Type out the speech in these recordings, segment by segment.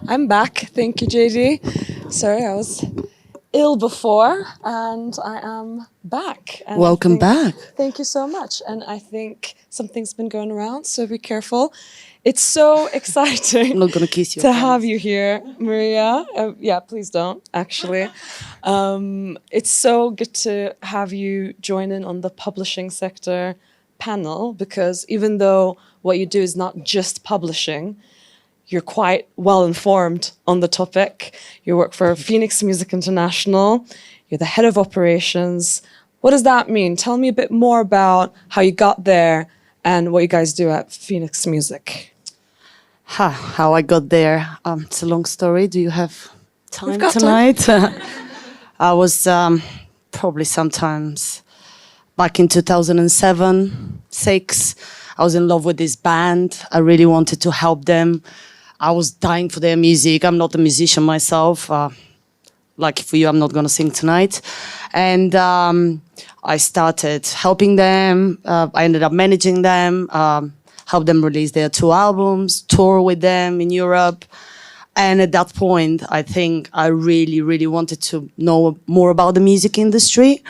I'm back. Thank you, JD. Sorry, I was ill before, and I am back. And Welcome back. Thank you so much. And I think something's been going around, so be careful. It's so exciting. I'm not gonna kiss you to have you here, Mariya. Yeah, please don't. Actually, it's so good to have you join in on the publishing sector panel, because even though what you do is not just publishing, you're quite well informed on the topic. You work for Phoenix Music International. You're the head of operations. What does that mean? Tell me a bit more about how you got there and what you guys do at Phoenix Music. How I got there. It's a long story. Do you have time tonight? I was probably sometimes back in 2007, 6. I was in love with this band. I really wanted to help them. I was dying for their music. I'm not a musician myself. Lucky for you, I'm not going to sing tonight. And I started helping them. I ended up managing them, helped them release their 2 albums, tour with them in Europe. And at that point, I think I really, really wanted to know more about the music industry.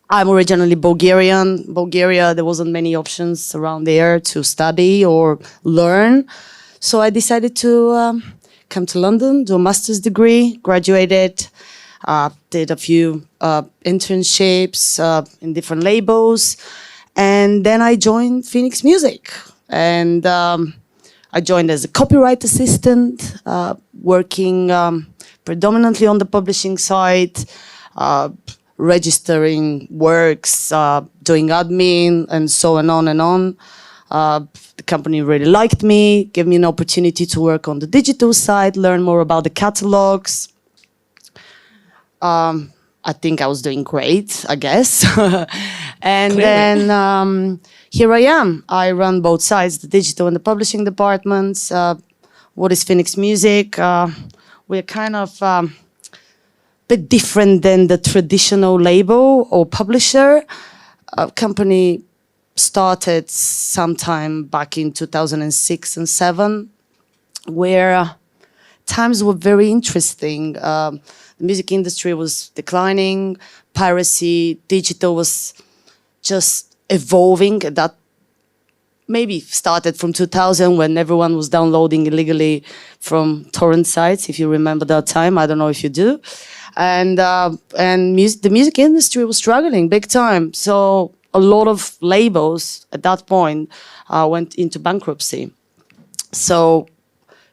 I'm originally Bulgarian. Bulgaria, there wasn't many options around there to study or learn. So I decided to come to London, do a master's degree, graduated, did a few internships in different labels. And then I joined Phoenix Music. And I joined as a copyright assistant, working predominantly on the publishing side, registering works, doing admin, and so on and on. The company really liked me, gave me an opportunity to work on the digital side, learn more about the catalogs. I think I was doing great, I guess. And Clearly. then here I am. I run both sides, the digital and the publishing departments. What is Phoenix Music? We're kind of bit different than the traditional label or publisher. Company started sometime back in 2006 and 2007, where times were very interesting. The music industry was declining, piracy, digital was just evolving. That maybe started from 2000 when everyone was downloading illegally from torrent sites, if you remember that time. I don't know if you do. And the music industry was struggling big time. So a lot of labels at that point went into bankruptcy. So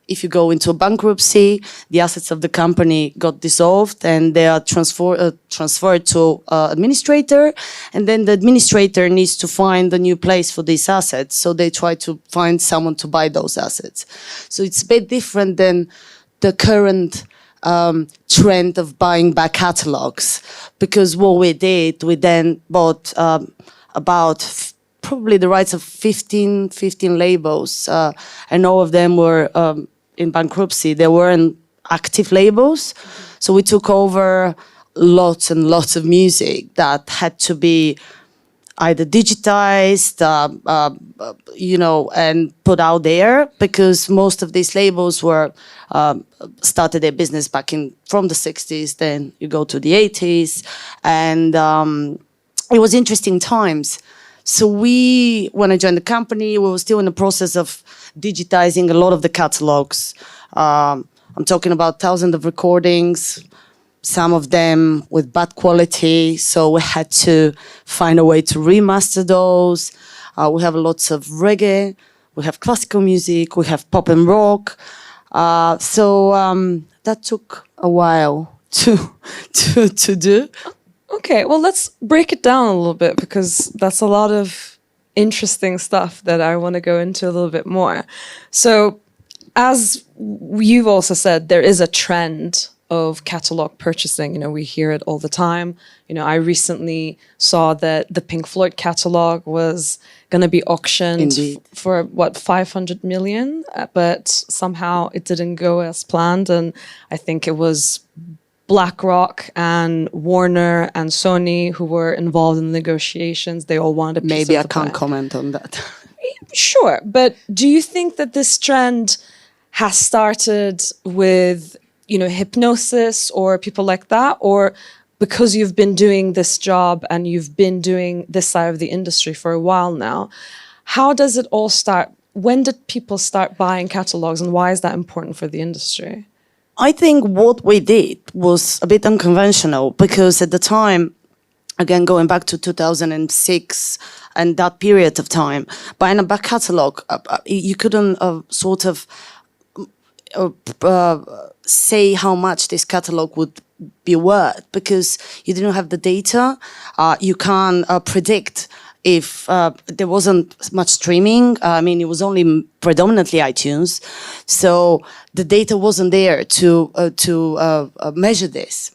if you go into a bankruptcy, the assets of the company got dissolved and they are transferred to administrator. And then the administrator needs to find a new place for these assets. So they try to find someone to buy those assets. So it's a bit different than the current trend of buying back catalogs, because what we did, we then bought about probably the rights of 15 labels, and all of them were in bankruptcy. They weren't active labels, so we took over lots and lots of music that had to be either digitized, and put out there, because most of these labels were started their business back from the 60s. Then you go to the 80s, and it was interesting times. So when I joined the company, we were still in the process of digitizing a lot of the catalogs. I'm talking about thousands of recordings, some of them with bad quality, so we had to find a way to remaster those. We have lots of reggae, we have classical music, we have pop and rock. So that took a while to do. Okay, well, let's break it down a little bit, because that's a lot of interesting stuff that I want to go into a little bit more. So, as you've also said, there is a trend of catalog purchasing. You know, we hear it all the time. You know, I recently saw that the Pink Floyd catalog was going to be auctioned for, what, 500 million? But somehow it didn't go as planned. And I think it was BlackRock and Warner and Sony who were involved in the negotiations. They all wanted a piece Maybe of I can't comment on that. Sure, but do you think that this trend has started with, hypnosis or people like that, or because you've been doing this job and you've been doing this side of the industry for a while now, how does it all start? When did people start buying catalogs, and why is that important for the industry? I think what we did was a bit unconventional because at the time, again, going back to 2006 and that period of time, buying a back catalogue, you couldn't sort of say how much this catalogue would be worth because you didn't have the data. You can't predict if there wasn't much streaming. I mean, it was only predominantly iTunes. So the data wasn't there to measure this.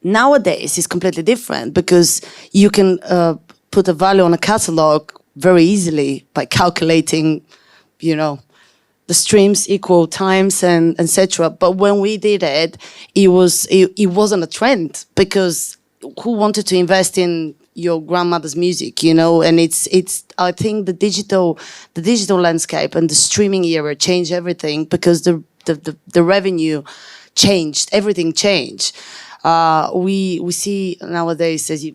Nowadays, it's completely different because you can put a value on a catalog very easily by calculating, the streams equal times and etc. But when we did it, it wasn't a trend because who wanted to invest in your grandmother's music, And it's I think the digital landscape and the streaming era changed everything because the revenue changed, everything changed. We see nowadays, as you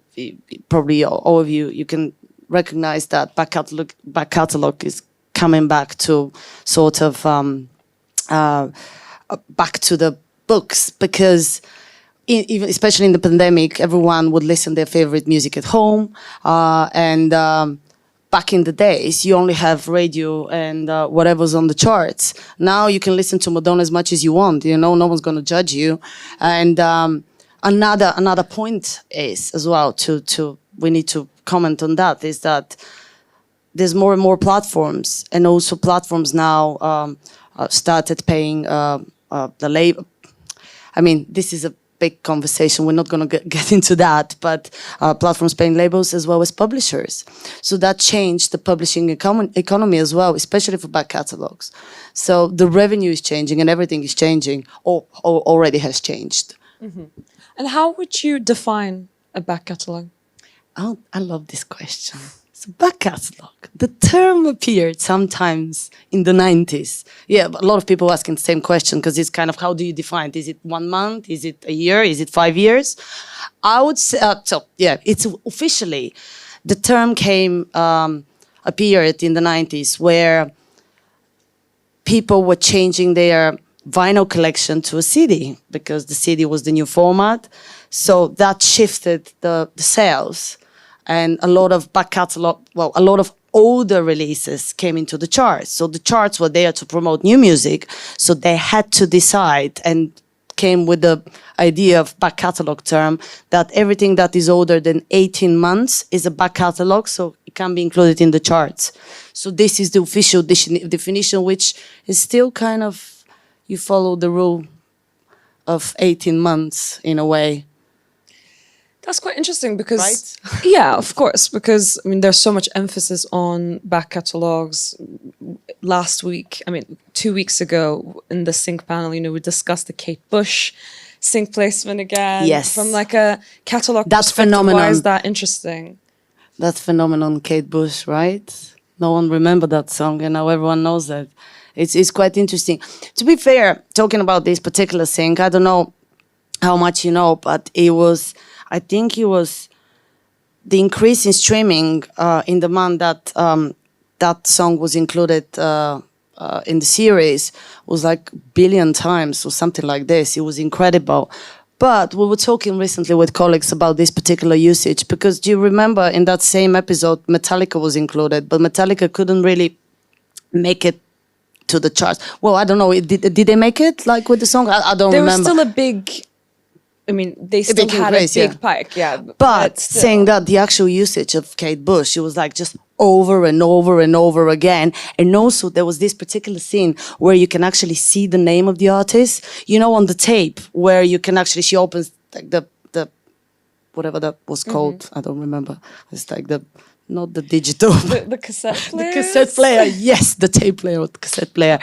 probably all of you can recognize that back catalog is coming back to sort of back to the books because even especially in the pandemic, everyone would listen their favorite music at home, and back in the days, you only have radio and whatever's on the charts. Now you can listen to Madonna as much as you want. No one's going to judge you. And another point is as well we need to comment on that is that there's more and more platforms, and also platforms now started paying the label. I mean, this is a big conversation. We're not going to get into that, but platforms paying labels as well as publishers. So that changed the publishing economy as well, especially for back catalogs. So the revenue is changing and everything is changing, or already has changed. Mm-hmm. And how would you define a back catalog? Oh, I love this question. So back catalog, the term appeared sometimes in the 90s. Yeah, but a lot of people asking the same question because it's kind of, how do you define it? Is it 1 month? Is it a year? Is it 5 years? I would say, it's officially, the term appeared in the 90s where people were changing their vinyl collection to a CD because the CD was the new format. So that shifted the sales. And a lot of back catalog, a lot of older releases came into the charts. So the charts were there to promote new music. So they had to decide and came with the idea of back catalog term that everything that is older than 18 months is a back catalog. So it can be included in the charts. So this is the official definition, which is still kind of, you follow the rule of 18 months in a way. That's quite interesting because, right? Yeah, of course, because there's so much emphasis on back catalogs. Last week, 2 weeks ago in the sync panel, we discussed the Kate Bush sync placement again. Yes. From like a catalog That's perspective. phenomenon. Why is that interesting? That phenomenon, Kate Bush, right? No one remembered that song, and now everyone knows that. It's quite interesting. To be fair, talking about this particular sync, I don't know how much you know, but I think it was the increase in streaming in the month that that song was included in the series was like 1 billion times or something like this. It was incredible. But we were talking recently with colleagues about this particular usage because do you remember in that same episode Metallica was included, but Metallica couldn't really make it to the charts. Well, I don't know. Did they make it like with the song? I don't remember. There was still a big... they still had a big pike, yeah. But saying that the actual usage of Kate Bush, it was like just over and over and over again. And also there was this particular scene where you can actually see the name of the artist, on the tape where you can actually, she opens like the whatever that was called. Mm-hmm. I don't remember. It's like not the digital. The cassette player? The cassette player, yes, the tape player or the cassette player.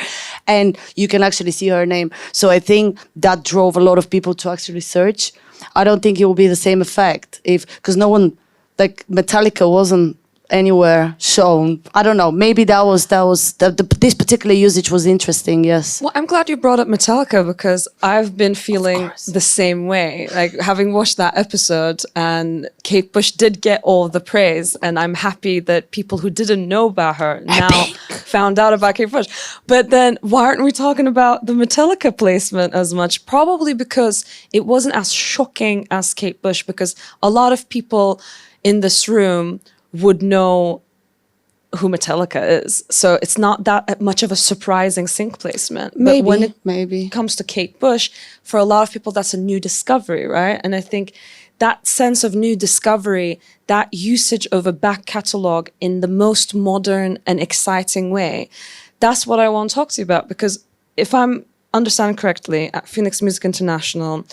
And you can actually see her name. So I think that drove a lot of people to actually search. I don't think it will be the same effect because no one, like Metallica wasn't anywhere shown. I don't know. Maybe this particular usage was interesting. Yes. Well, I'm glad you brought up Metallica because I've been feeling the same way. Like having watched that episode, and Kate Bush did get all the praise, and I'm happy that people who didn't know about her now found out about Kate Bush. But then why aren't we talking about the Metallica placement as much? Probably because it wasn't as shocking as Kate Bush, because a lot of people in this room would know who Metallica is. So it's not that much of a surprising sync placement. But when it comes to Kate Bush, for a lot of people, that's a new discovery, right? And I think that sense of new discovery, that usage of a back catalogue in the most modern and exciting way, that's what I want to talk to you about. Because if I'm understanding correctly, at Phoenix Music International,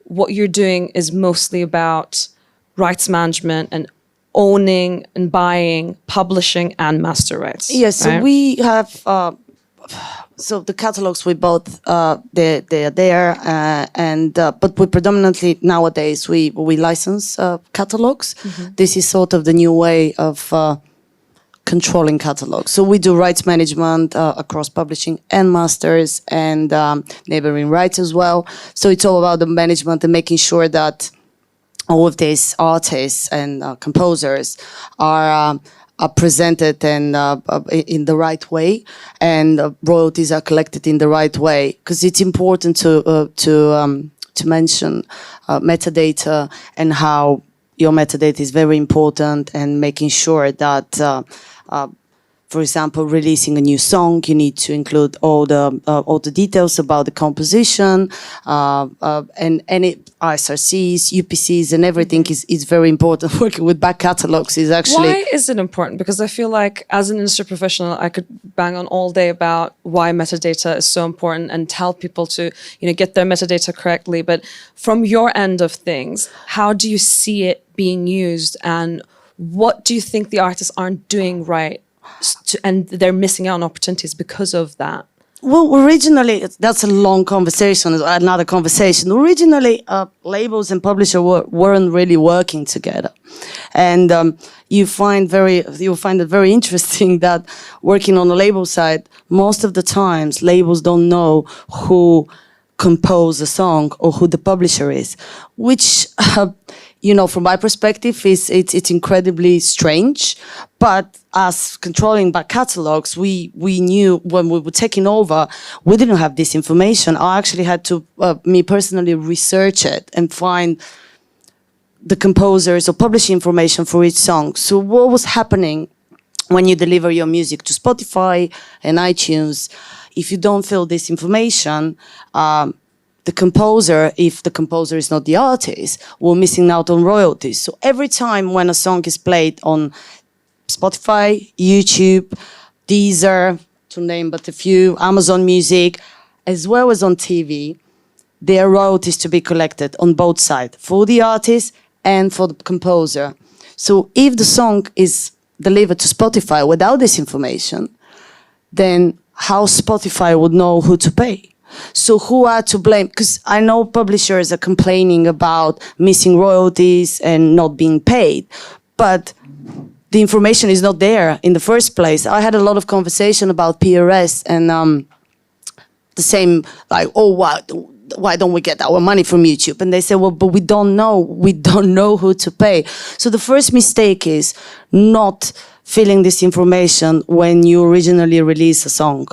what you're doing is mostly about rights management and owning and buying, publishing, and master rights. Yes, right? so we have so the catalogs we bought, they are there, but we predominantly nowadays we license catalogs. This is sort of the new way of controlling catalogs. So we do rights management across publishing and masters and neighboring rights as well. So it's all about the management and making sure that all of these artists and composers are presented and in the right way, and royalties are collected in the right way. Because it's important to mention metadata, and how your metadata is very important, and making sure that, for example, releasing a new song, you need to include all the details about the composition, and any ISRCs, UPCs, and everything is very important. Working with back catalogs is actually... Why is it important? Because I feel like as an industry professional, I could bang on all day about why metadata is so important and tell people to, get their metadata correctly. But from your end of things, how do you see it being used, and what do you think the artists aren't doing right? And they're missing out on opportunities because of that? Well, originally, that's a long conversation, another conversation. Originally, labels and publishers weren't really working together. And you'll find it very interesting that working on the label side, most of the times, labels don't know who composed a song or who the publisher is, which... from my perspective, it's incredibly strange. But as controlling back catalogs, we knew when we were taking over, we didn't have this information. I actually had to, me personally, research it and find the composers or publishing information for each song. So what was happening when you deliver your music to Spotify and iTunes? If you don't fill this information, the composer, if the composer is not the artist, will missing out on royalties. So every time when a song is played on Spotify, YouTube, Deezer, to name but a few, Amazon Music, as well as on TV, there are royalties to be collected on both sides, for the artist and for the composer. So if the song is delivered to Spotify without this information, then how Spotify would know who to pay? So who are to blame? Because I know publishers are complaining about missing royalties and not being paid, but the information is not there in the first place. I had a lot of conversation about PRS and the same, like, oh, why don't we get our money from YouTube? And they say, well, but we don't know who to pay. So the first mistake is not filling this information when you originally release a song.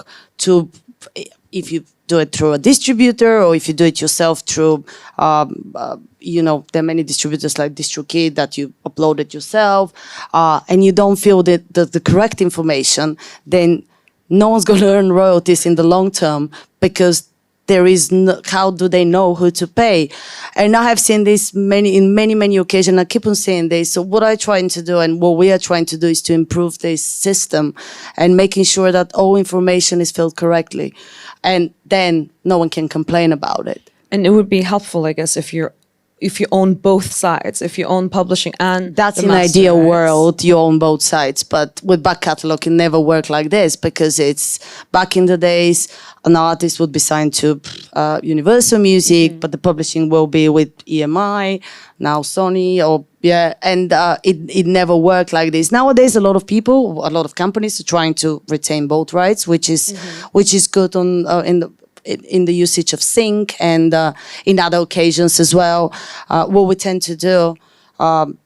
If you do it through a distributor, or if you do it yourself through, there are many distributors like DistroKid that you upload it yourself, and you don't fill the correct information, then no one's going to earn royalties in the long term, because there is how do they know who to pay? And I have seen this in many occasions. I keep on saying this. So what I'm trying to do, and what we are trying to do, is to improve this system and making sure that all information is filled correctly. And then no one can complain about it. And it would be helpful, I guess, if you own both sides, if you own publishing and that's in an ideal world, you own both sides. But with back catalog, it never worked like this, because it's back in the days, an artist would be signed to Universal Music, but the publishing will be with EMI, now Sony, or Yeah, and it never worked like this. Nowadays, a lot of people, a lot of companies are trying to retain both rights, which is good on in the usage of sync and in other occasions as well. What we tend to do, when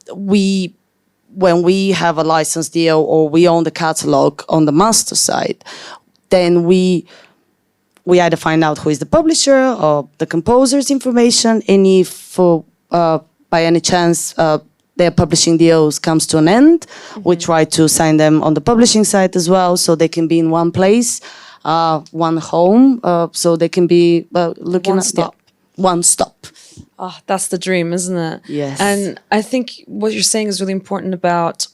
we have a license deal or we own the catalog on the master side, then we either find out who is the publisher or the composer's information, and if by any chance their publishing deals comes to an end, we try to sign them on the publishing side as well, so they can be in one place, one home, so they can be looking One at stop. one stop. Oh, that's the dream, isn't it? Yes. And I think what you're saying is really important about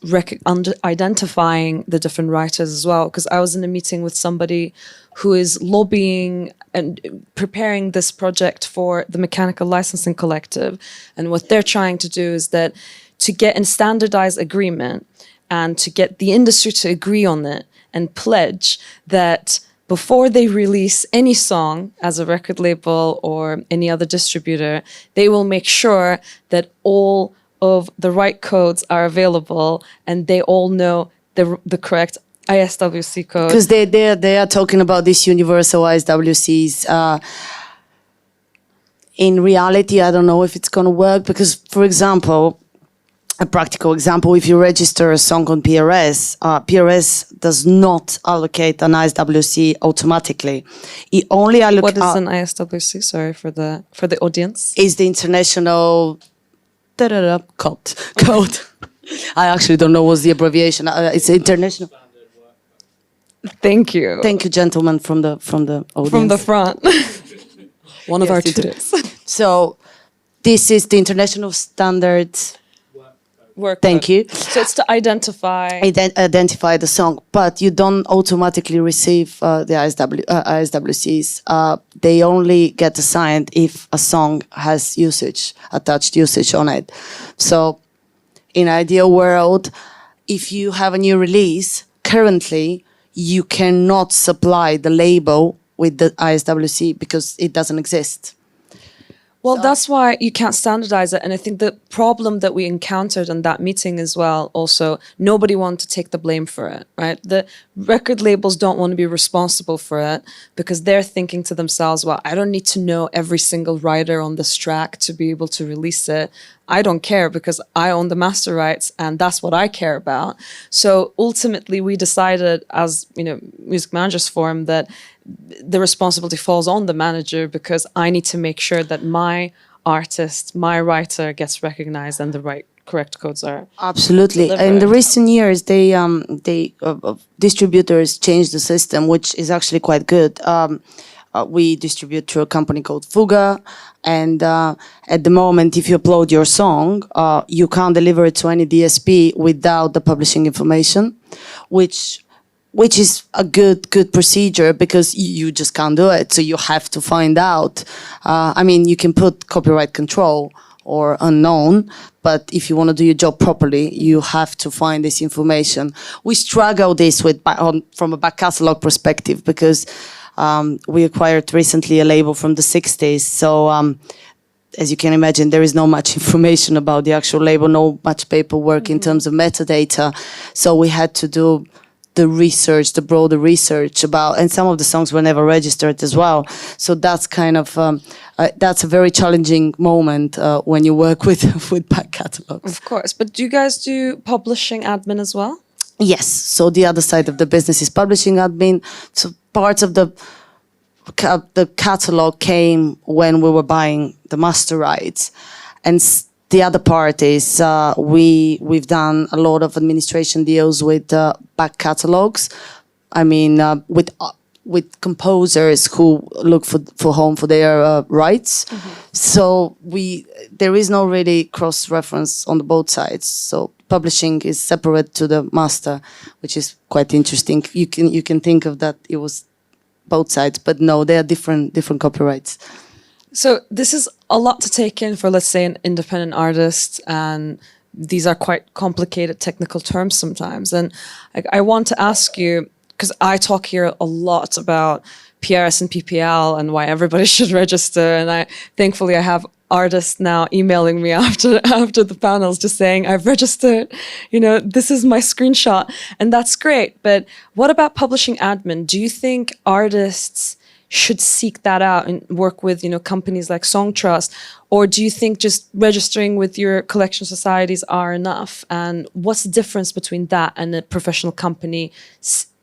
identifying the different writers as well. Because I was in a meeting with somebody who is lobbying and preparing this project for the Mechanical Licensing Collective. And what they're trying to do is that to get a standardized agreement and to get the industry to agree on it and pledge that before they release any song as a record label or any other distributor, they will make sure that all of the right codes are available and they all know the correct ISWC code. Because they are talking about these universal ISWCs. In reality, I don't know if it's going to work because, for example, a practical example, if you register a song on PRS, PRS does not allocate an ISWC automatically. It only allocates... What is an ISWC? Sorry for the audience. Is the international code. I actually don't know what's the abbreviation. It's international. Thank you. Thank you, gentlemen, from the audience. From the front. One of Yes, our it is. tutors. So this is the international standard. Work Thank code. you. So it's to identify. Identify the song, but you don't automatically receive the ISWCs. They only get assigned if a song has attached usage on it. So in an ideal world, if you have a new release, currently you cannot supply the label with the ISWC because it doesn't exist. Well, that's why you can't standardize it. And I think the problem that we encountered in that meeting as well, also, nobody wanted to take the blame for it, right? The record labels don't want to be responsible for it because they're thinking to themselves, well, I don't need to know every single writer on this track to be able to release it. I don't care because I own the master rights and that's what I care about. So ultimately we decided as, Music Managers Forum that the responsibility falls on the manager because I need to make sure that my artist, my writer gets recognized and the correct codes are absolutely delivered. In the recent years they distributors changed the system, which is actually quite good. We distribute through a company called Fuga, and at the moment if you upload your song you can't deliver it to any DSP without the publishing information, which is a good procedure because you just can't do it. So you have to find out. You can put copyright control or unknown, but if you want to do your job properly, you have to find this information. We struggle this from a back catalog perspective because we acquired recently a label from the 60s. So as you can imagine, there is no much information about the actual label, no much paperwork in terms of metadata. So we had to do the broader research about, and some of the songs were never registered as well. So that's kind of, that's a very challenging moment when you work with back catalogs. Of course, but do you guys do publishing admin as well? Yes, so the other side of the business is publishing admin. So parts of the catalog came when we were buying the master rights. And the other part is we've done a lot of administration deals with back catalogs. With composers who look for home for their rights. So there is no really cross-reference on both sides. So publishing is separate to the master, which is quite interesting. You can think of that it was both sides, but no, they are different copyrights. So this is a lot to take in for, let's say, an independent artist, and these are quite complicated technical terms sometimes. And I want to ask you, because I talk here a lot about PRS and PPL and why everybody should register. And thankfully I have artists now emailing me after the panels just saying, I've registered, this is my screenshot. And that's great. But what about publishing admin? Do you think artists should seek that out and work with, companies like Song Trust? Or do you think just registering with your collection societies are enough? And what's the difference between that and a professional company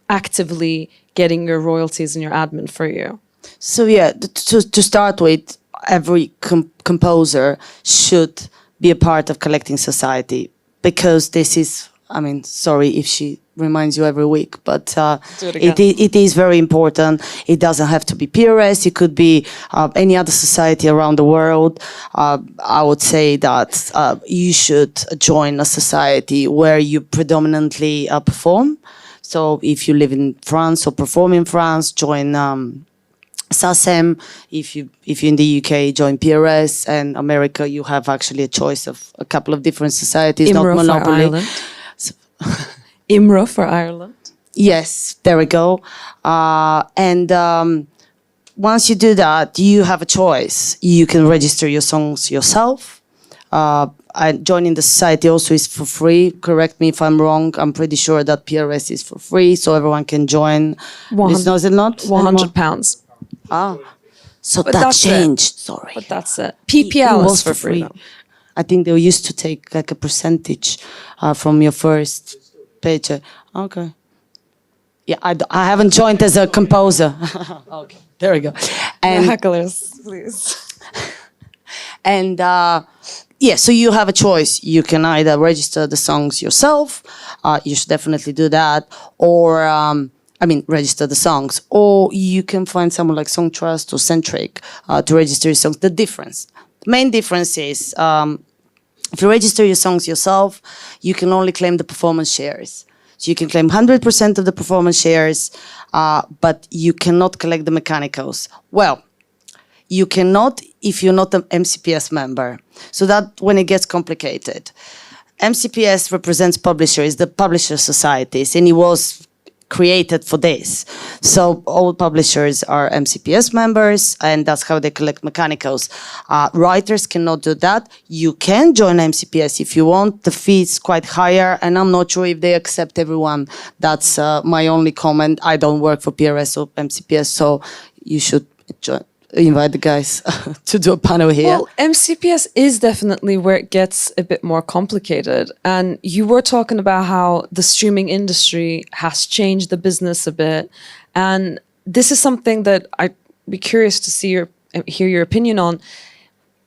actively getting your royalties and your admin for you? So yeah, to start with, every composer should be a part of collecting society, because this is, sorry if she reminds you every week, but it is very important. It doesn't have to be PRS. It could be any other society around the world. I would say that you should join a society where you predominantly perform. So if you live in France or perform in France, join SACEM. If you're in the UK, join PRS. And America, you have actually a choice of a couple of different societies, IMRO not monopoly. For Ireland. IMRO for Ireland. Yes, there we go. Once you do that, you have a choice. You can register your songs yourself. And joining the society also is for free. Correct me if I'm wrong. I'm pretty sure that PRS is for free, so everyone can join. Is it not? £100. So but that changed. It. Sorry. But that's it. PPL was for free. I think they used to take like a percentage from your first paycheck. Okay. Yeah, I haven't joined as a composer. Okay, there we go. And hecklers, please. And yeah, so you have a choice. You can either register the songs yourself. You should definitely do that, or register the songs, or you can find someone like Song Trust or Centric to register your songs. The main difference is if you register your songs yourself, you can only claim the performance shares. So you can claim 100% of the performance shares, but you cannot collect the mechanicals. Well, you cannot if you're not an MCPS member. So that when it gets complicated. MCPS represents publishers, the publisher societies, and it was created for this. So all publishers are MCPS members, and that's how they collect mechanicals. Writers cannot do that. You can join MCPS if you want. The fee is quite higher, and I'm not sure if they accept everyone. That's my only comment. I don't work for PRS or MCPS, so you should invite the guys to do a panel here. Well, MCPS is definitely where it gets a bit more complicated. And you were talking about how the streaming industry has changed the business a bit. And this is something that I'd be curious to hear your opinion on.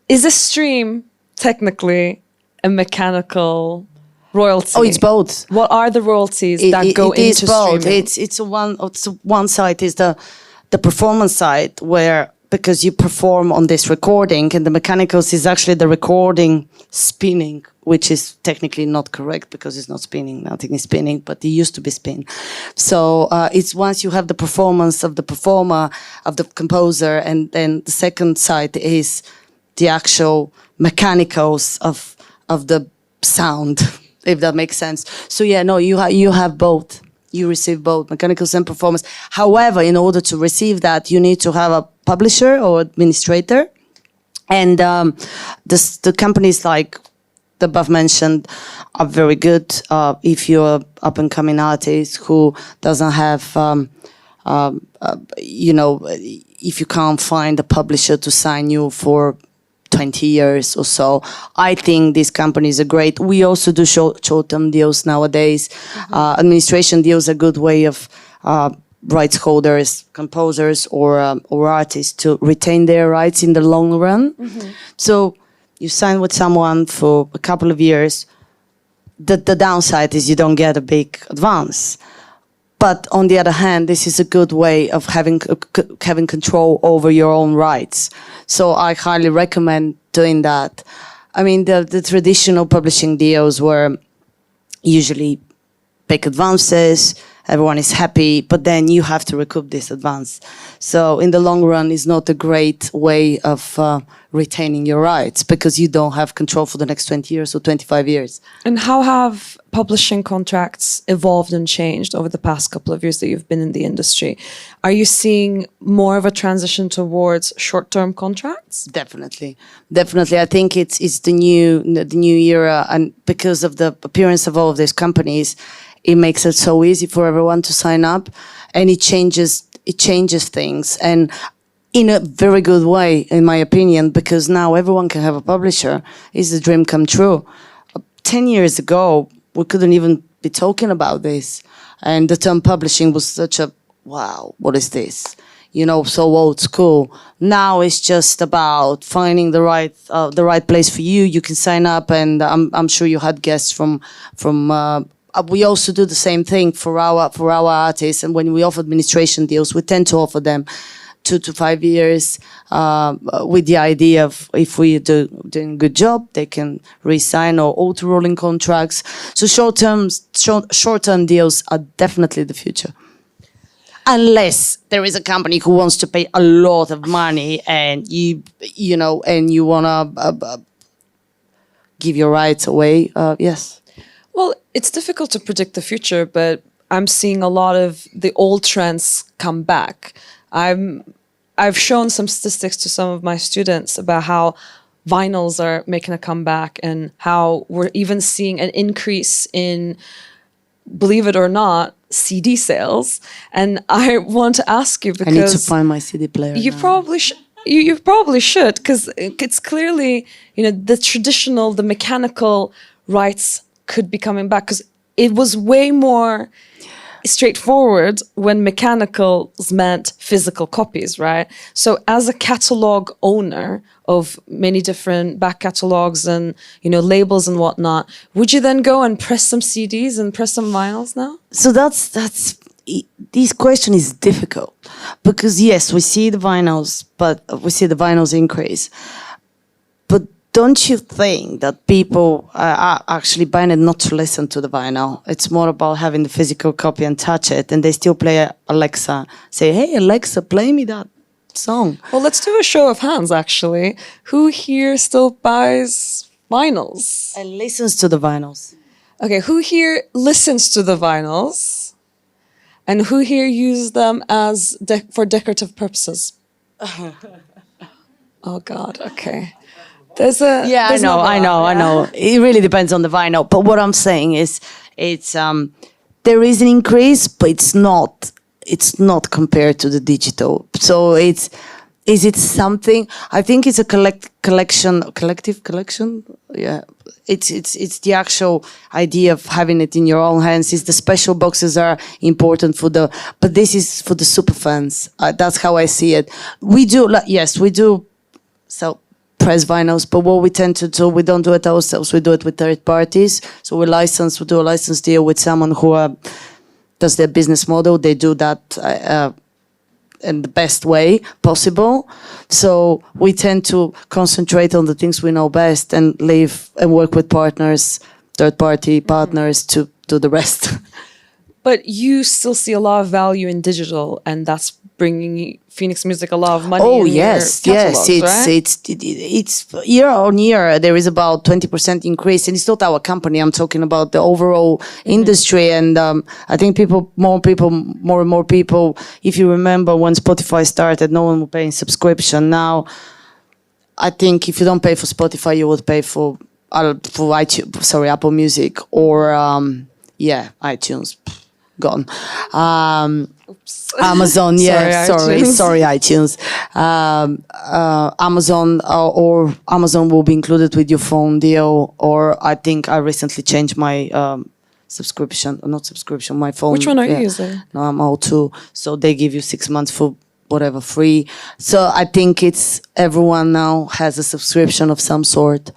Is a stream technically a mechanical royalty? Oh, it's both. What are the royalties that go into streaming? It's one side is the performance side, where because you perform on this recording, and the mechanicals is actually the recording spinning, which is technically not correct because it's not spinning. Nothing is spinning, but it used to be spin. So it's once you have the performance of the performer, of the composer, and then the second side is the actual mechanicals of the sound, if that makes sense. So yeah, no, you have both. You receive both mechanicals and performance. However, in order to receive that, you need to have a publisher or administrator. And the companies like the above mentioned are very good. If you're an up-and-coming artist who doesn't have, if you can't find a publisher to sign you for 20 years or so, I think these companies are great. We also do short-term deals nowadays. Administration deals are a good way of rights holders, composers, or artists to retain their rights in the long run. So you sign with someone for a couple of years. The downside is you don't get a big advance. But on the other hand, this is a good way of having control over your own rights. So I highly recommend doing that. I mean, the traditional publishing deals were usually big advances, everyone is happy, but then you have to recoup this advance. So in the long run, it's not a great way of retaining your rights because you don't have control for the next 20 years or 25 years. And how have publishing contracts evolved and changed over the past couple of years that you've been in the industry? Are you seeing more of a transition towards short-term contracts? Definitely. I think it's the new era, and because of the appearance of all of these companies, it makes it so easy for everyone to sign up, and it changes things, and in a very good way, in my opinion, because now everyone can have a publisher. It's a dream come true. 10 years ago, we couldn't even be talking about this, and the term publishing was such a wow, what is this? You know, so old school. Now it's just about finding the right place for you. You can sign up, and I'm sure you had guests from. We also do the same thing for our artists, and when we offer administration deals, we tend to offer them 2 to 5 years with the idea of if we doing a good job, they can re-sign or auto-rolling contracts. So short-term deals are definitely the future. Unless there is a company who wants to pay a lot of money and you want to give your rights away, yes. Well, it's difficult to predict the future, but I'm seeing a lot of the old trends come back. I've shown some statistics to some of my students about how vinyls are making a comeback and how we're even seeing an increase in, believe it or not, CD sales. And I want to ask you, because I need to find my CD player. You probably you probably should, because it's clearly, the mechanical rights could be coming back, because it was way more straightforward when mechanicals meant physical copies, right? So as a catalog owner of many different back catalogs and labels and whatnot, would you then go and press some CDs and press some vinyls now? So that's this question is difficult, because yes, we see the vinyls increase, but don't you think that people are actually buying it not to listen to the vinyl? It's more about having the physical copy and touch it, and they still play Alexa, say, hey, Alexa, play me that song. Well, let's do a show of hands, actually. Who here still buys vinyls? And listens to the vinyls. Okay, who here listens to the vinyls? And who here uses them as for decorative purposes? Oh, God, okay. I know. It really depends on the vinyl. But what I'm saying is, there is an increase, but it's not compared to the digital. So is it something? I think it's a collective collection. Yeah, it's the actual idea of having it in your own hands. Is the special boxes are important but this is for the super fans. That's how I see it. We do sell press vinyls, but what we tend to do, we don't do it ourselves. We do it with third parties. So we do a license deal with someone who does their business model. They do that in the best way possible. So we tend to concentrate on the things we know best and leave and work with partners, third party partners, to do the rest. But you still see a lot of value in digital, and that's bringing Phoenix Music a lot of money. Oh, yes. It's year on year, there is about 20% increase. And it's not our company, I'm talking about the overall industry. And I think more and more people, if you remember when Spotify started, no one was paying subscription. Now, I think if you don't pay for Spotify, you would pay for iTunes, Apple Music, or iTunes. Gone. Amazon, sorry, iTunes. Amazon or Amazon will be included with your phone deal. Or I think I recently changed my my phone. Which one are you using? No, I'm O2. So they give you 6 months for whatever free. So I think everyone now has a subscription of some sort.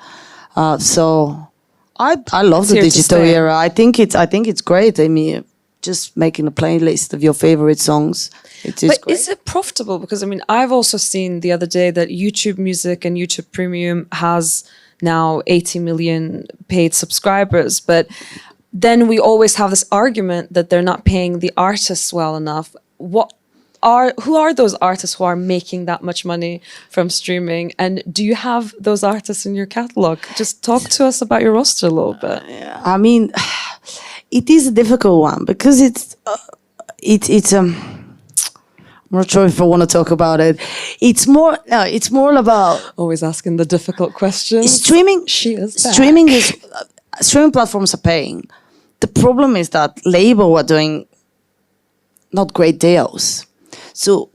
So I love the digital era. I think it's great. I mean, just making a playlist of your favorite songs. But great. Is it profitable? Because I've also seen the other day that YouTube Music and YouTube Premium has now 80 million paid subscribers. But then we always have this argument that they're not paying the artists well enough. Who are those artists who are making that much money from streaming? And do you have those artists in your catalog? Just talk to us about your roster a little bit. I mean, it is a difficult one because I'm not sure if I want to talk about it. It's more about Always asking the difficult questions. streaming. She is back. Streaming platforms are paying. The problem is that label are doing not great deals. So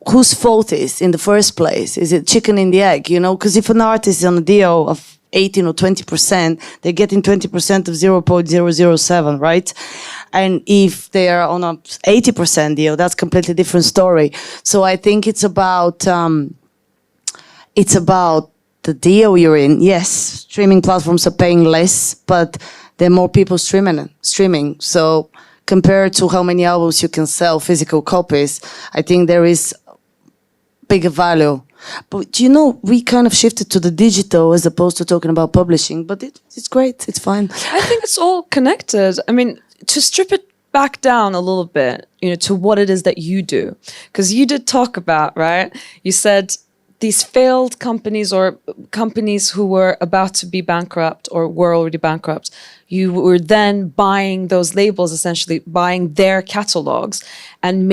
whose fault is in the first place? Is it chicken and the egg? You know, because if an artist is on a deal of 18 or 20%, they're getting 20% of 0.007, right? And if they are on a 80% deal, that's a completely different story. So I think it's about the deal you're in. Yes, streaming platforms are paying less, but there are more people streaming. So compared to how many albums you can sell, physical copies, I think there is bigger value. But you know, we kind of shifted to the digital as opposed to talking about publishing, but it's great, it's fine. I think it's all connected. I mean, to strip it back down a little bit, you know, to what it is that you do, because you did talk about, right? You said these failed companies or companies who were about to be bankrupt or were already bankrupt, you were then buying those labels, essentially buying their catalogs and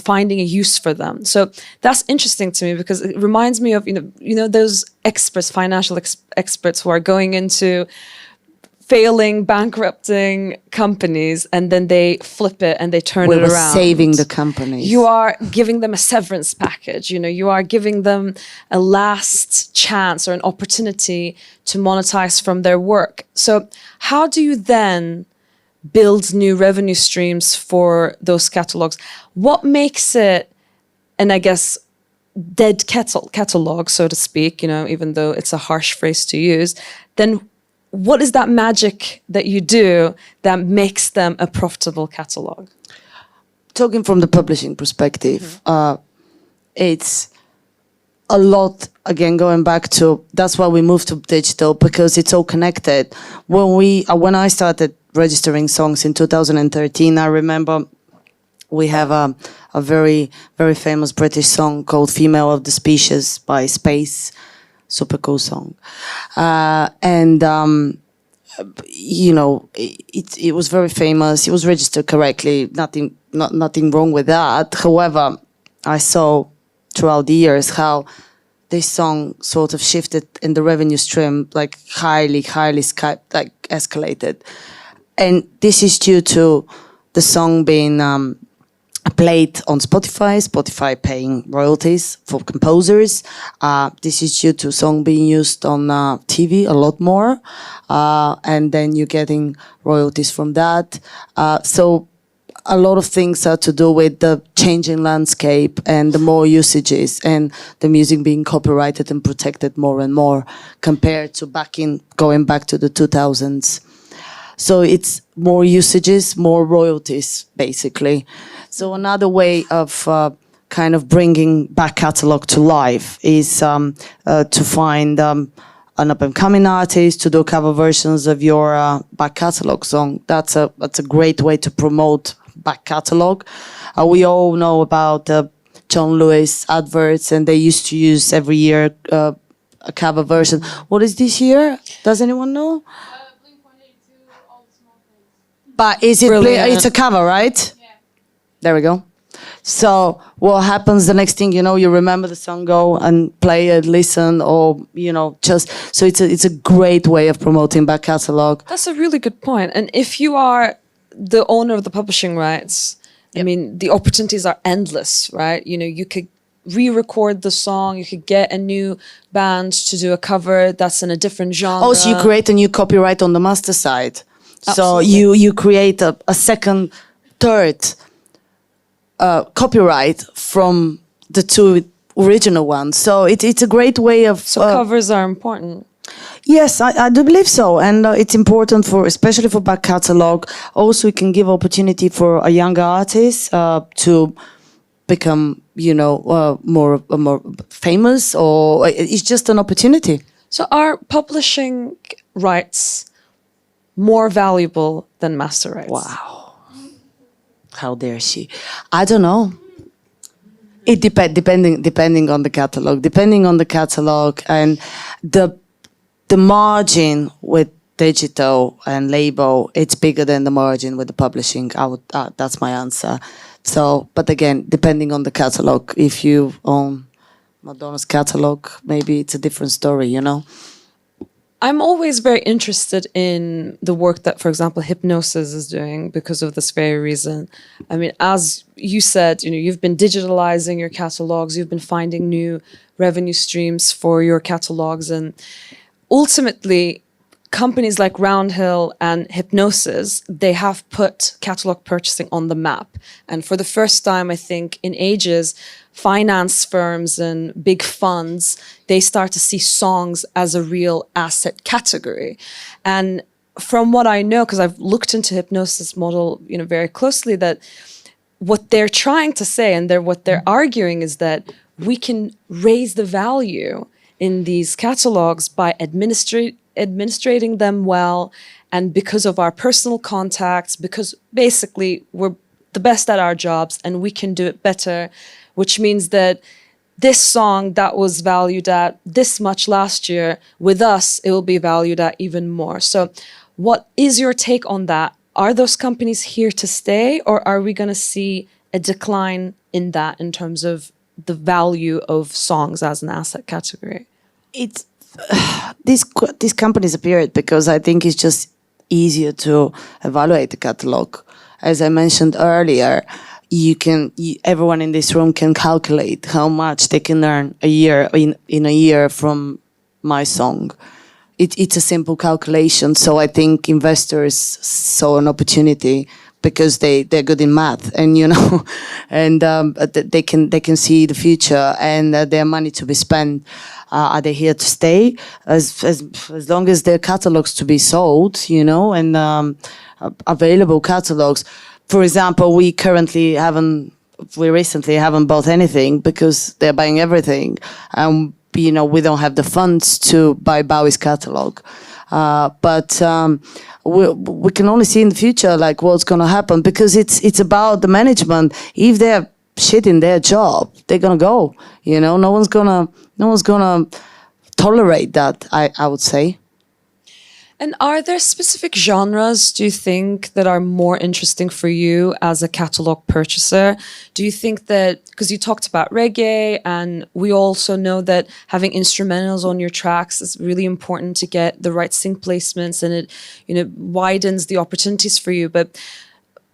finding a use for them. So that's interesting to me because it reminds me of, you know, those experts, financial experts who are going into failing, bankrupting companies, and then they flip it and they turn it around. Saving the companies. You are giving them a severance package. You know, you are giving them a last chance or an opportunity to monetize from their work. So how do you then build new revenue streams for those catalogs? What makes it, and I guess, dead catalog, so to speak, you know, even though it's a harsh phrase to use, then what is that magic that you do that makes them a profitable catalog? Talking from the publishing perspective, it's a lot, again, going back to, that's why we moved to digital, because it's all connected. When I started registering songs in 2013, I remember we have a very, very famous British song called Female of the Species by Space. Super cool song. You know, it was very famous. It was registered correctly. Nothing wrong with that. However, I saw throughout the years how this song sort of shifted in the revenue stream, like highly escalated. And this is due to the song being played on Spotify paying royalties for composers. This is due to song being used on TV a lot more, and then you're getting royalties from that. So a lot of things are to do with the changing landscape and the more usages and the music being copyrighted and protected more and more compared to going back to the 2000s. So it's more usages, more royalties, basically. So another way of kind of bringing back catalog to life is to find an up-and-coming artist to do cover versions of your back catalog song. That's a great way to promote back catalog. We all know about John Lewis adverts, and they used to use every year a cover version. What is this year? Does anyone know? But is it? It's a cover, right? Yeah. There we go. So what happens the next thing you know, you remember the song, go and play it, listen, or you know, just so it's a great way of promoting back catalog. That's a really good point. And if you are the owner of the publishing rights, I mean, the opportunities are endless, right? You know, you could re-record the song, you could get a new band to do a cover that's in a different genre. Also, you create a new copyright on the master side. Absolutely. So you create a second, third copyright from the two original ones. So it's a great way of... So covers are important. Yes, I do believe so. And it's important especially for back catalog. Also, it can give opportunity for a younger artist to become, you know, more famous, or it's just an opportunity. So are publishing rights more valuable than master rights? Wow. How dare she? I don't know. It depending on the catalog, and the margin with digital and label, it's bigger than the margin with the publishing. That's my answer. So, but again, depending on the catalog, if you own Madonna's catalog, maybe it's a different story, you know? I'm always very interested in the work that, for example, Hypnosis is doing because of this very reason. I mean, as you said, you've been digitalizing your catalogs, you've been finding new revenue streams for your catalogs, and ultimately, companies like Roundhill and Hypnosis, they have put catalog purchasing on the map. And for the first time, I think, in ages, finance firms and big funds, they start to see songs as a real asset category. And from what I know, because I've looked into Hypnosis model, very closely, that what they're trying to say and what they're arguing is that we can raise the value in these catalogs by administrating them well, and because of our personal contacts, because basically we're the best at our jobs and we can do it better, which means that this song that was valued at this much last year, with us, it will be valued at even more. So what is your take on that? Are those companies here to stay, or are we going to see a decline in that in terms of the value of songs as an asset category? It's these companies appeared because I think it's just easier to evaluate the catalog. As I mentioned earlier, everyone in this room can calculate how much they can earn in a year from my song. It's a simple calculation. So I think investors saw an opportunity because they're good in math, and and they can see the future, and their money to be spent. Are they here to stay? As long as there are catalogs to be sold, and available catalogs. For example, we recently haven't bought anything because they're buying everything, and we don't have the funds to buy Bowie's catalog. But we can only see in the future like what's going to happen, because it's about the management. If they're shit in their job, they're gonna go. No one's gonna tolerate that. I would say. And are there specific genres, do you think, that are more interesting for you as a catalog purchaser? Do you think that, because you talked about reggae, and we also know that having instrumentals on your tracks is really important to get the right sync placements, and it widens the opportunities for you. But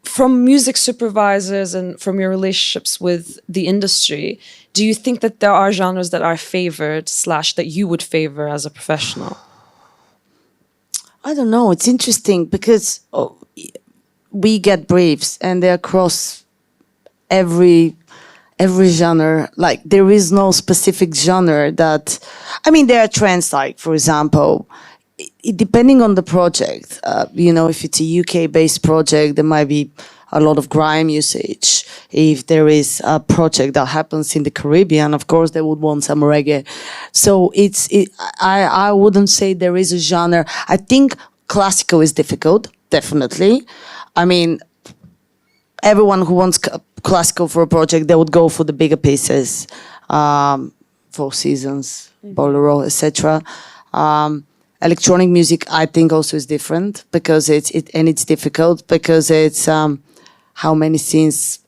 from music supervisors and from your relationships with the industry, do you think that there are genres that are favored / that you would favor as a professional? I don't know. It's interesting because we get briefs and they're across every genre. Like, there is no specific genre that, there are trends, like, for example, depending on the project, if it's a UK-based project, there might be a lot of grime usage. If there is a project that happens in the Caribbean, of course, they would want some reggae. So I wouldn't say there is a genre. I think classical is difficult, definitely. Everyone who wants classical for a project, they would go for the bigger pieces, Four Seasons, Bolero, etc. Electronic music, I think, also is different because it's difficult because it's how many scenes.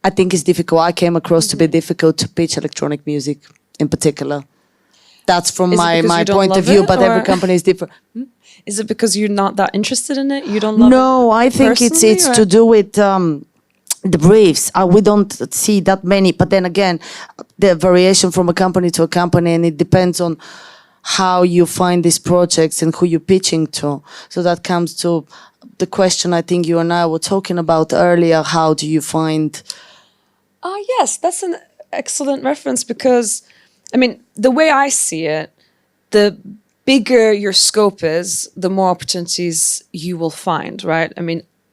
I think it's difficult. I came across to be difficult to pitch electronic music in particular. That's from my point of view, but every company is different. Is it because you're not that interested in it? You don't love it? No, I think it's to do with the briefs. We don't see that many, but then again, the variation from a company to a company, and it depends on how you find these projects and who you're pitching to. So that comes to the question I think you and I were talking about earlier. How do you find? Yes, that's an excellent reference, because, the way I see it, the bigger your scope is, the more opportunities you will find, right?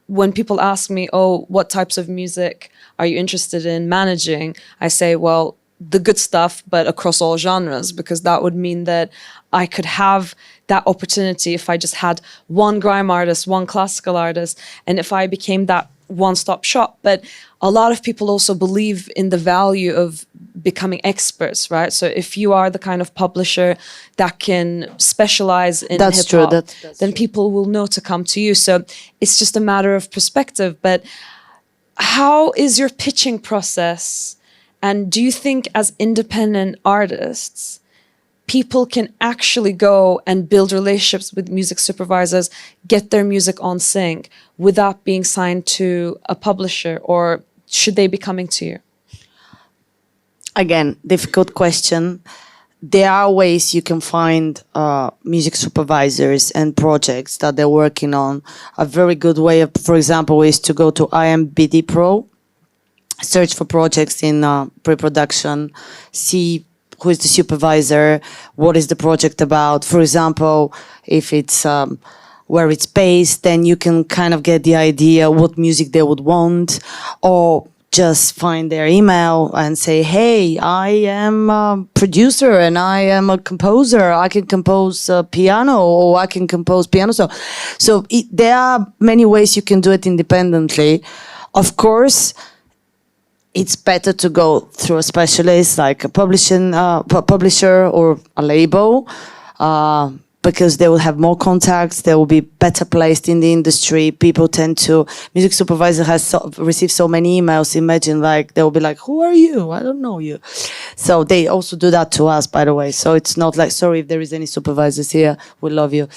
When people ask me, what types of music are you interested in managing? I say, well, the good stuff, but across all genres, because that would mean that I could have that opportunity if I just had one grime artist, one classical artist, and if I became that one-stop shop. But a lot of people also believe in the value of becoming experts, right? So if you are the kind of publisher that can specialize in That's hip-hop, true. That's then true. people will know to come to you. So it's just a matter of perspective. But how is your pitching process? And do you think as independent artists, people can actually go and build relationships with music supervisors, get their music on sync without being signed to a publisher, or should they be coming to you? Again, difficult question. There are ways you can find music supervisors and projects that they're working on. A very good way, of, for example, is to go to IMBD Pro, search for projects in pre-production, see who is the supervisor, what is the project about. For example, if it's where it's based, then you can kind of get the idea what music they would want, or just find their email and say, hey, I am a producer and I am a composer. I can compose piano, or I can compose piano. So there are many ways you can do it independently. Of course, it's better to go through a specialist like a publisher or a label, because they will have more contacts, they will be better placed in the industry. People tend to, music supervisor has received so many emails, imagine like, they'll be like, who are you? I don't know you. So they also do that to us, by the way. So it's not like, sorry if there is any supervisors here, we love you.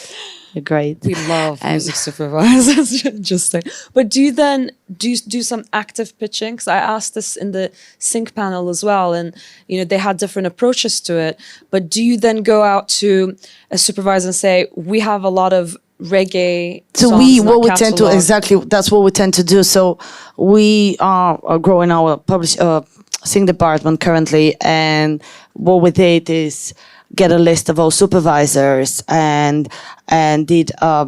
You're great. We love music supervisors, just say. But do you then do some active pitching? Because I asked this in the sync panel as well, and they had different approaches to it. But do you then go out to a supervisor and say, we have a lot of reggae so songs what we tend to, exactly, that's what we tend to do. So we are growing our sync department currently, and what we did is get a list of all supervisors and did a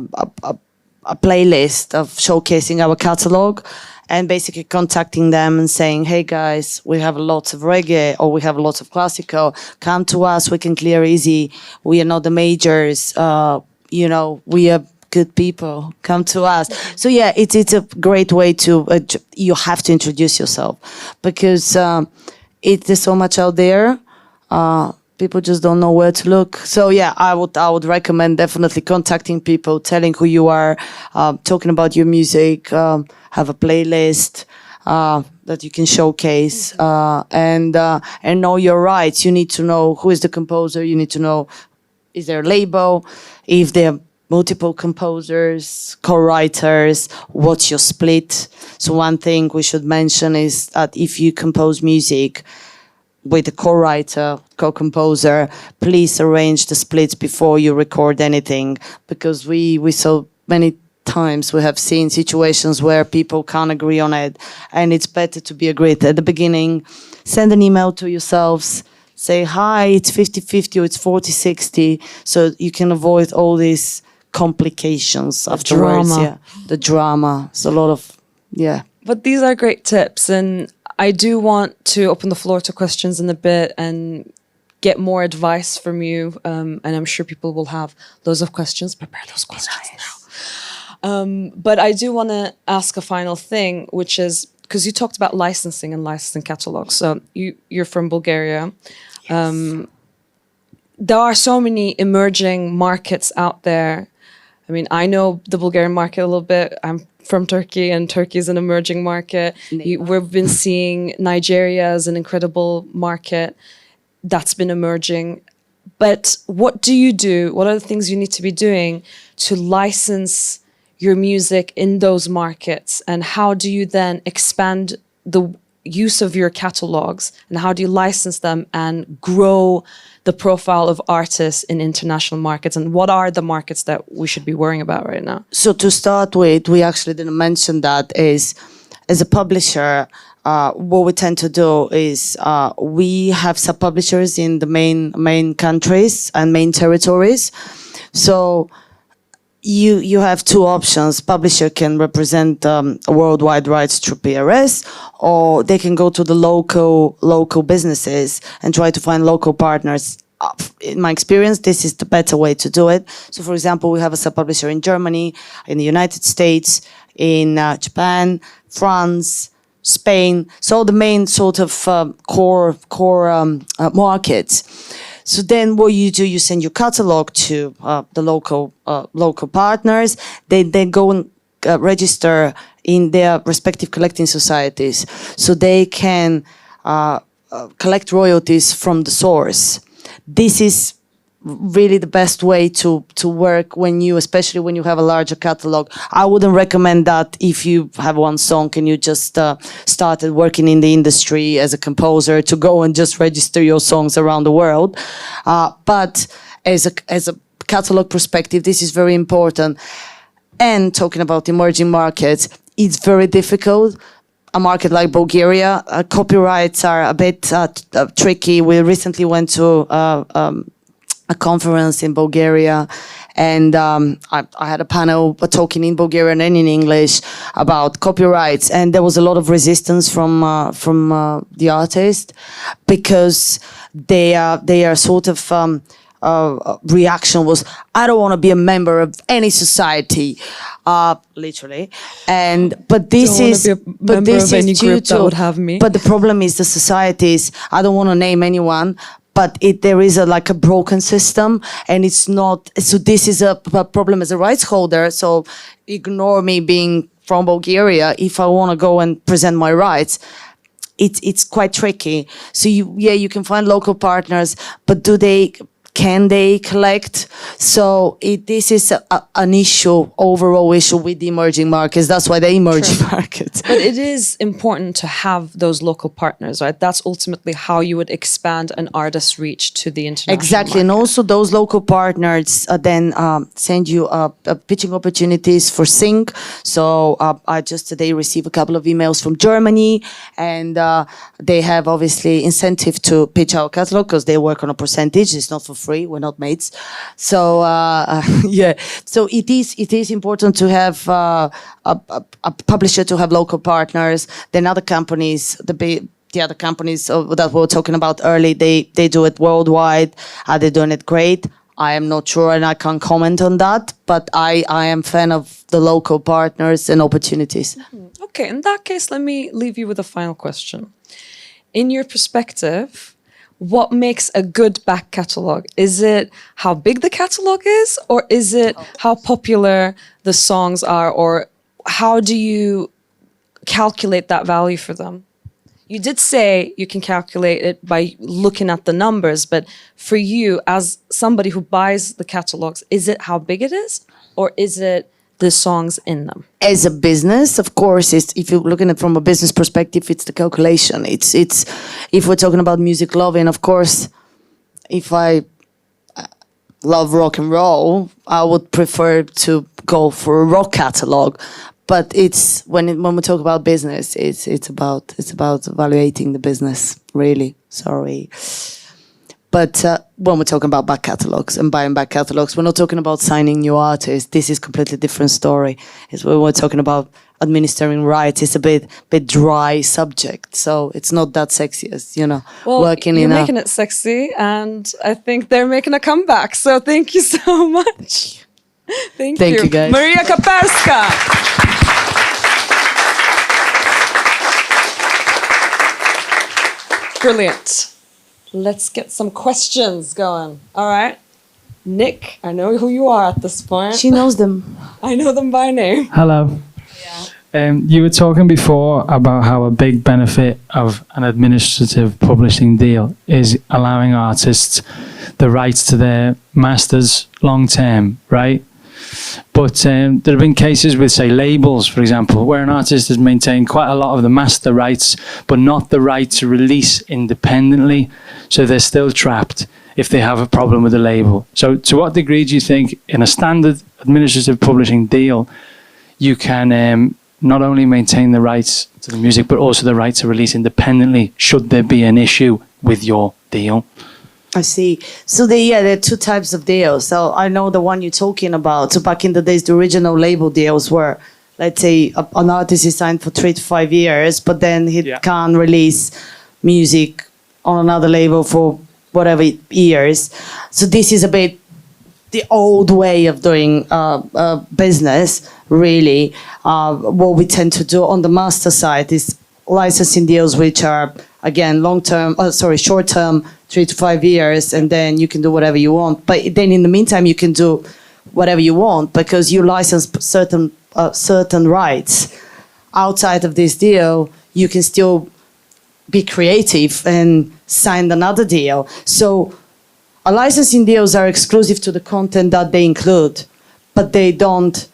playlist of showcasing our catalog, and basically contacting them and saying, hey guys, we have lots of reggae or we have lots of classical, come to us, we can clear easy, we are not the majors, we are good people, come to us. So yeah, it's a great way to, you have to introduce yourself, because there's so much out there. People just don't know where to look. So yeah, I would recommend definitely contacting people, telling who you are, talking about your music, have a playlist that you can showcase, and know your rights. You need to know who is the composer. You need to know, is there a label, if there are multiple composers, co-writers, what's your split. So one thing we should mention is that if you compose music with a co-writer, co-composer, please arrange the splits before you record anything, because we so many times we have seen situations where people can't agree on it, and it's better to be agreed at the beginning. Send an email to yourselves, say, hi, it's 50-50 or it's 40-60, so you can avoid all these complications afterwards. Drama. Yeah, the drama. It's a lot of, yeah. But these are great tips, and I do want to open the floor to questions in a bit and get more advice from you. And I'm sure people will have loads of questions. Prepare those questions now. But I do want to ask a final thing, which is, because you talked about licensing and licensing catalogs. So you're from Bulgaria. Yes. There are so many emerging markets out there. I mean, I know the Bulgarian market a little bit. I'm from Turkey, and Turkey is an emerging market. We've been seeing Nigeria as an incredible market that's been emerging. But what do you do? What are the things you need to be doing to license your music in those markets? And how do you then expand the use of your catalogs, and how do you license them and grow the profile of artists in international markets? And what are the markets that we should be worrying about right now? So to start with, we actually didn't mention that, is as a publisher, what we tend to do is we have sub-publishers in the main countries and main territories. So you have two options. Publisher can represent worldwide rights through PRS, or they can go to the local businesses and try to find local partners. In my experience, this is the better way to do it. So, for example, we have a sub-publisher in Germany, in the United States, in Japan, France, Spain. So the main sort of core markets. So then what you do, you send your catalog to the local partners. They then go and register in their respective collecting societies. So they can collect royalties from the source. This is really the best way to work especially when you have a larger catalog. I wouldn't recommend that if you have one song and you just started working in the industry as a composer to go and just register your songs around the world. But as a catalog perspective, this is very important. And talking about emerging markets, it's very difficult. A market like Bulgaria, copyrights are a bit tricky. We recently went to a conference in Bulgaria, and I had a panel talking in Bulgarian and in English about copyrights, and there was a lot of resistance from the artist, because they are sort of reaction was, I don't want to be a member of any society, literally. But this is due to, but the problem is the societies. I don't want to name anyone, but there is a broken system, and it's not. So this is a problem as a rights holder. So ignore me being from Bulgaria. If I want to go and present my rights, it's quite tricky. So you can find local partners, but can they collect? So this is an overall issue with the emerging markets. That's why they're emerging markets. But it is important to have those local partners, right? That's ultimately how you would expand an artist's reach to the international Exactly, market. and also those local partners then send you pitching opportunities for sync. So I just today received a couple of emails from Germany, and they have obviously incentive to pitch our catalog because they work on a percentage. It's not for free. We're not mates. So so it is important to have a publisher, to have local partners. Then other companies, the other companies that we were talking about early, they do it worldwide. Are they doing it great? I am not sure, and I can't comment on that. But I am fan of the local partners and opportunities. Okay, in that case, let me leave you with a final question. In your perspective, what makes a good back catalog? Is it how big the catalog is, or is it how popular the songs are, or how do you calculate that value for them? You did say you can calculate it by looking at the numbers, but for you, as somebody who buys the catalogs, is it how big it is, or is it the songs in them? As a business, of course, if you're looking at it from a business perspective, it's the calculation. It's if we're talking about music loving, of course, if I love rock and roll, I would prefer to go for a rock catalog. But it's when we talk about business, it's about evaluating the business, really. Sorry. But when we're talking about back catalogs and buying back catalogs, we're not talking about signing new artists. This is a completely different story. It's when we're talking about administering rights. It's a bit dry subject, so it's not that sexy as working in. You're making it sexy, and I think they're making a comeback. So thank you so much. Thank you, guys. Mariya Kaperska. Brilliant. Let's get some questions going. All right. Nick, I know who you are at this point. She knows them. I know them by name. Hello. Yeah. You were talking before about how a big benefit of an administrative publishing deal is allowing artists the rights to their masters long term, right? But there have been cases with, say, labels, for example, where an artist has maintained quite a lot of the master rights, but not the right to release independently. So they're still trapped if they have a problem with the label. So to what degree do you think in a standard administrative publishing deal, you can not only maintain the rights to the music, but also the right to release independently, should there be an issue with your deal? I see. So there are two types of deals. So I know the one you're talking about. So back in the days, the original label deals were, let's say, an artist is signed for 3 to 5 years, but then he can't release music on another label for whatever years. So this is a bit the old way of doing business, really. What we tend to do on the master side is licensing deals, which are, again, short-term, 3 to 5 years, and then you can do whatever you want. But then in the meantime, you can do whatever you want because you license certain rights. Outside of this deal, you can still be creative and sign another deal. So licensing deals are exclusive to the content that they include, but they don't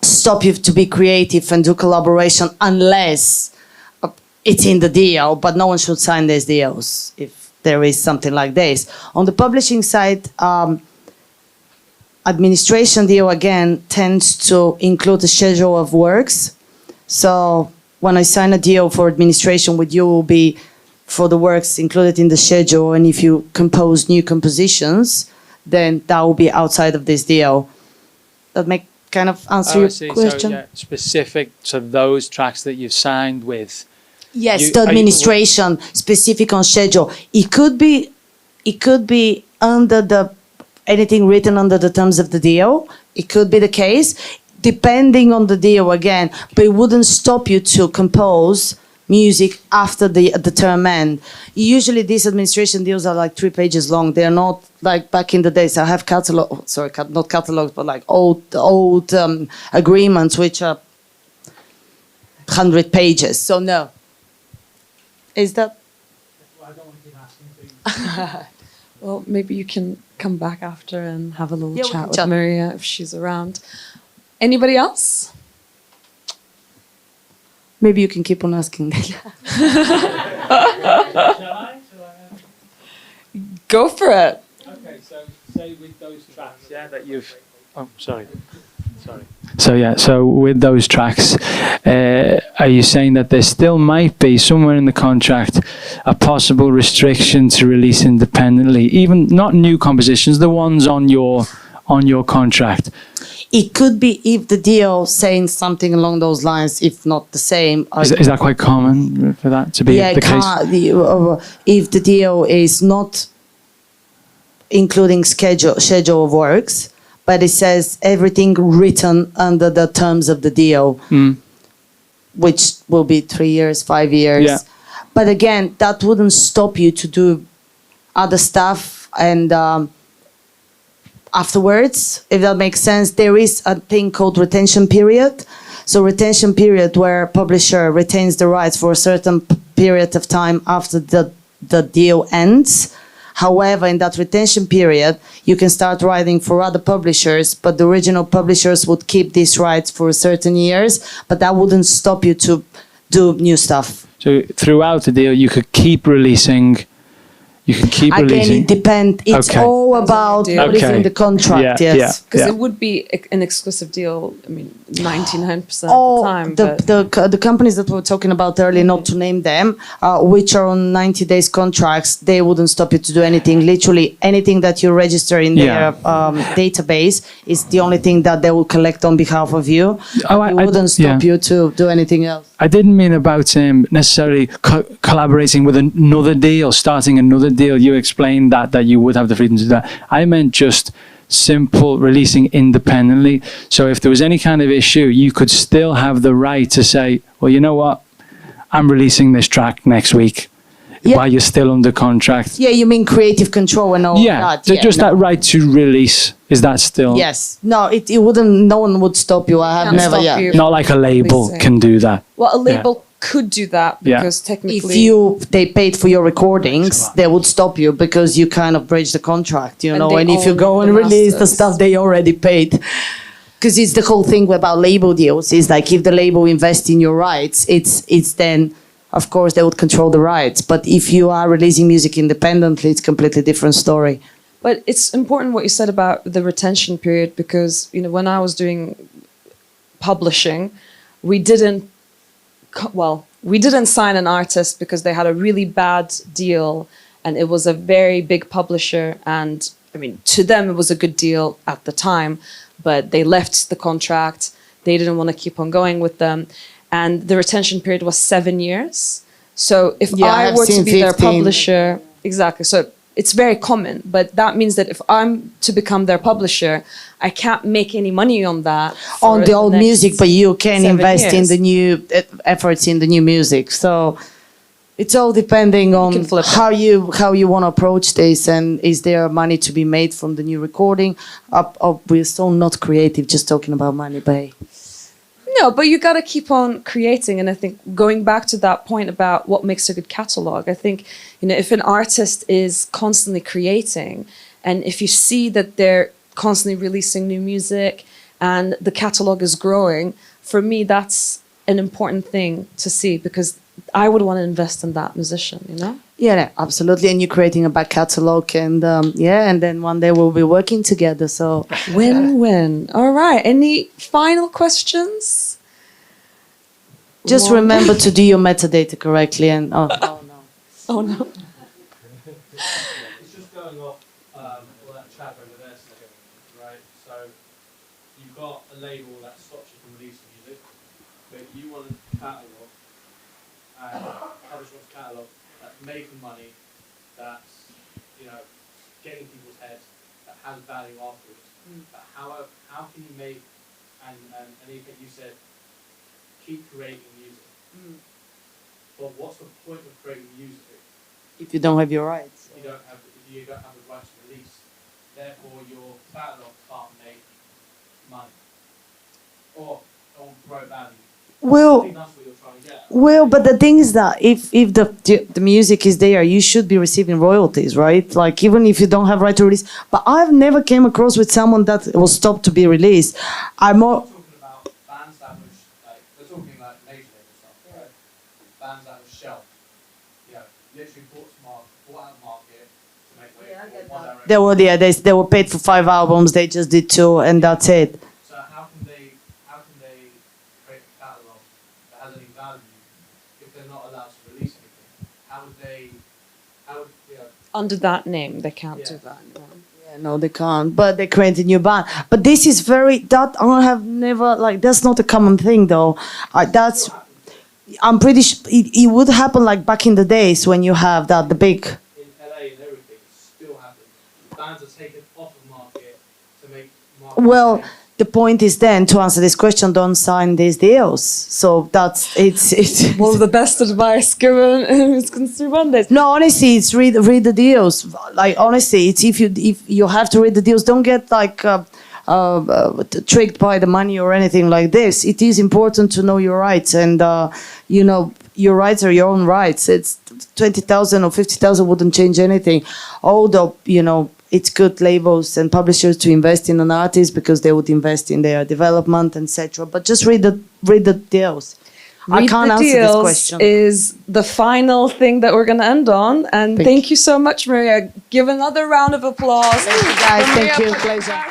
stop you to be creative and do collaboration unless it's in the deal, but no one should sign these deals if there is something like this. On the publishing side, administration deal, again, tends to include a schedule of works. So when I sign a deal for administration with you, it will be for the works included in the schedule, and if you compose new compositions, then that will be outside of this deal. That make kind of answer your question? So, specific to those tracks that you've signed with. Yes, the administration specific on schedule. It could be under anything written under the terms of the deal. It could be the case, depending on the deal again. But it wouldn't stop you to compose music after the term end. Usually these administration deals are like 3 pages long. They're not like back in the days. I have not catalogs, but like old agreements which are 100 pages. So no. Is that? I don't want to keep asking. Well, maybe you can come back after and have a little chat with chat. Mariya if she's around. Anybody else? Maybe you can keep on asking. Shall I? Go for it. Okay, so say with those tracks, that you've... Oh, sorry. So with those tracks, are you saying that there still might be somewhere in the contract a possible restriction to release independently, even not new compositions, the ones on your contract? It could be if the deal saying something along those lines, if not the same. Is that quite common for that to be the case? If the deal is not including schedule of works, but it says everything written under the terms of the deal, which will be 3 years, 5 years. Yeah. But again, that wouldn't stop you to do other stuff and afterwards, if that makes sense. There is a thing called retention period. So retention period where publisher retains the rights for a certain period of time after the deal ends. However, in that retention period, you can start writing for other publishers, but the original publishers would keep these rights for certain years, but that wouldn't stop you to do new stuff. So throughout the deal, you could keep releasing. Again, it depends. It's all about what is in the contract, yes. Because it would be an exclusive deal, 99% of the time. The companies that we were talking about earlier, not to name them, which are on 90 days contracts, they wouldn't stop you to do anything. Literally anything that you register in their database is the only thing that they will collect on behalf of you. It wouldn't stop you to do anything else. I didn't mean about necessarily collaborating with another deal, starting another deal. You explained that you would have the freedom to do that. I meant just simple releasing independently. So if there was any kind of issue, you could still have the right to say, well, you know what, I'm releasing this track next week while you're still under contract. Yeah, you mean creative control and all that. That right to release, is that still? Yes. No, it wouldn't, no one would stop you. I have never, Not like a label can do that. Well, a label could do that because technically... If they paid for your recordings, they would stop you because you kind of breach the contract, you know, and if you go and release the stuff they already paid. Because it's the whole thing about label deals, is like if the label invests in your rights, it's then, of course, they would control the rights. But if you are releasing music independently, it's a completely different story. But it's important what you said about the retention period, because, when I was doing publishing, we didn't sign an artist because they had a really bad deal and it was a very big publisher, and I mean, to them it was a good deal at the time, but they left the contract. They didn't want to keep on going with them, and the retention period was 7 years. So if I I've were to seen be their 15. publisher, exactly. So it's very common, but that means that if I'm to become their publisher, I can't make any money on that. On for the old next music, but you can 7 invest in years. the new efforts in the new music. So it's all depending on can flip it. how you want to approach this, and is there money to be made from the new recording? We're still not creative, just talking about money, but hey. No, but you got to keep on creating. And I think going back to that point about what makes a good catalog, I think, if an artist is constantly creating, and if you see that they're constantly releasing new music and the catalog is growing, for me, that's an important thing to see, because I would want to invest in that musician, Yeah, absolutely. And you're creating a back catalog, and and then one day we'll be working together. So Win-win. All right. Any final questions? just Well- remember to do your metadata correctly. And oh no. Oh, no. It's just going off all that chat over there, right? So you've got a label that stops you from releasing music, but you want a catalogue, and publisher wants a catalogue that's making money, that's getting people's heads, that has value afterwards. But how can you make and even you said keep creating music? But what's the point of creating music? If you don't have your rights. If you don't have the rights to release, therefore your catalog can't make money or grow value. I Well, think that's what you're trying to get. Well, but the thing is that if the music is there, you should be receiving royalties, right? Like even if you don't have right to release. But I've never came across with someone that was stopped to be released. I'm more. We're talking about bands that was we're talking like major label stuff, right? Bands that was shelved, literally bought out of market to make way for One Direction. They were paid for 5 albums. They just did 2, and that's it. So how can they create a catalog that has any value if they're not allowed to release anything? How would Under that name, they can't Yeah. do that. No. Yeah, no, they can't. But they create a new band. But this is that's not a common thing though. I'm pretty sure it would happen like back in the days when you have the big. in LA and everything, it still happens. Bands are taken off the market to make market. Well, the point is then to answer this question, don't sign these deals. So it's Well, the best advice given is consumer Mondays. no, honestly, it's read the deals. Like honestly, it's if you have to read the deals, don't get like tricked by the money or anything like this. It is important to know your rights, and your rights are your own rights. It's 20,000 or 50,000 wouldn't change anything. Although it's good labels and publishers to invest in an artist because they would invest in their development, etc. But just read the deals. I Read can't the answer this deals question. is the final thing that we're going to end on. And thank you so much, Mariya. Give another round of applause. Thank you, guys. for Thank Mariya you. Kaperska. Pleasure.